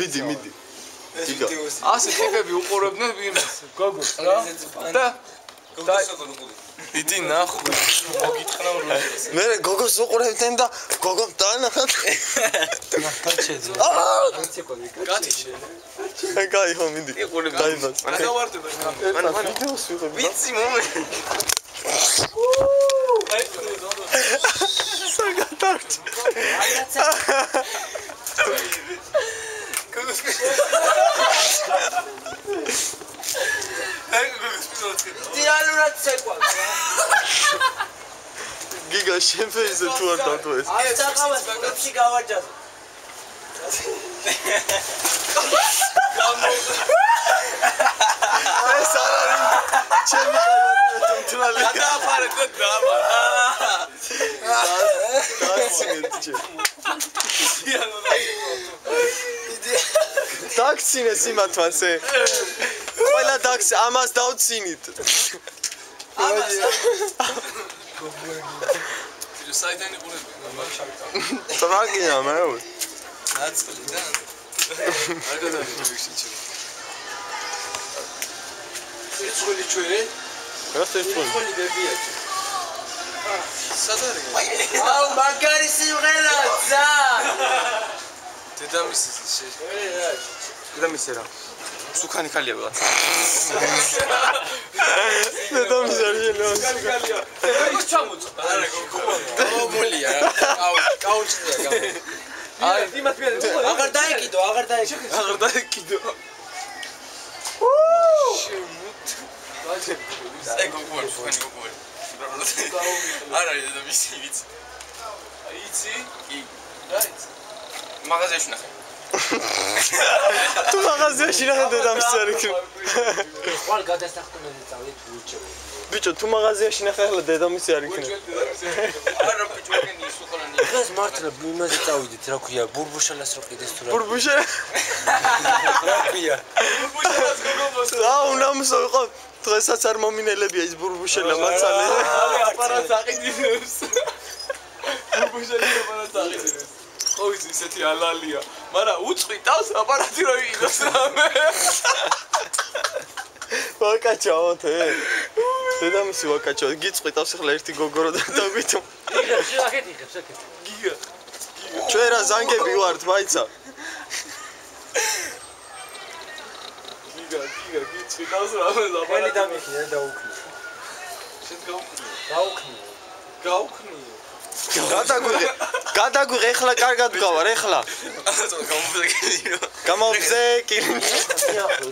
მიდი მიდი ასე ტიპები უყურებდნენ ვინმეს გოგოს რა და იდი ნახო მოგითხრა რომ მე გოგოს უყურებდნენ და გოგომ დაანახათ გათიშე კაი ხო მიდი დაიბას მან ვიდეოს ვიღებ ვიცი მომე საგატარჩ გოგოს დიალურად ცეკვა გიგა შემფეიზე თუ არ დატოვეს აი საყავას ფიქსი გავარჯას ეს არის ჩემი თუნთრალი დააფარე დააბა დაქცინე სიმათვასე ყველა დაქცი ამას დავცინით საიდან იყურები ტრაგია მე ნაცვლიდან არ გადავიქცე ცხვილი ჩვენი რას ეს ხოლი ბებია სად არის აუ მაგარი სიმღერა ძა დედამისის დედამისე რა სუქანი ხალია ვიღაც დედამისე რა ხალია ეს ჩამოწვა არა გოგოლია კაუჩია გამო აი იმათ მე აღარ დაიკიდო აღარ დაიკიდო აი გოგოლ სუქანი გოგოლ არა დედამისი ვიცი იცი კი რაიც მაღაზიაში ნახე თუ მაღაზიაში ნახე დედამისი არ იქნება ხვალ გადასახტომელი წავლით ბიჭო ბიჭო თუ მაღაზიაში ნახე ახლა დედამისი არ იქნება არა ბიჭო ეგენი ის უყოლანი დღეს მართლა იმაზე წავიდით რა ქვია ბურბუშალას რო კიდეს თუ რა ბურბუშა რა ქვია ბურბუშალას გოგოს რა უნამსო იყო დღესაც არ მომინელებია ის ბურბუშელა მაცალე აპარატს აყიდინებს ბურბუშელი აპარატს აყიდინებს ხო ის ისეთი ალალია მაგრამ უწყვი ტავს აპარატი რო იყიდოს რამე ვაკაჩავთ დედამისი ვაკაჩავ გიწყვი ტავს ახლა ერთი გოგო რო დაგვითო იღებს გიგა ჩვენ რა ზანგები ვართ მაიცა გიგა გიწყვი ტავს რამე ყველი დამიხია დაუქნი შენ გაუქნი გადაგვიღე ეხლა კარგად გავარ ეხლა გამოვზე კილინჩი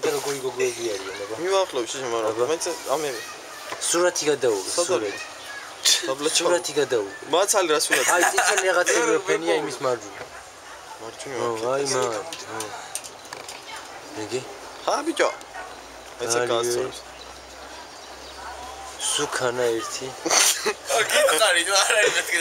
და როგორი გოგოები არიან მივახლოვ შეშემარაგა მეც ამე სურათი გადაუგე სურათი გადაუგე მაცალი რა სურათი აი წიწელი რაღაცები ფენია იმის მარჯვნივ აი მეგი ხა ბიჭო ეცე გასწორებს სუქანა ერთი გიტარი რა არის მეთქე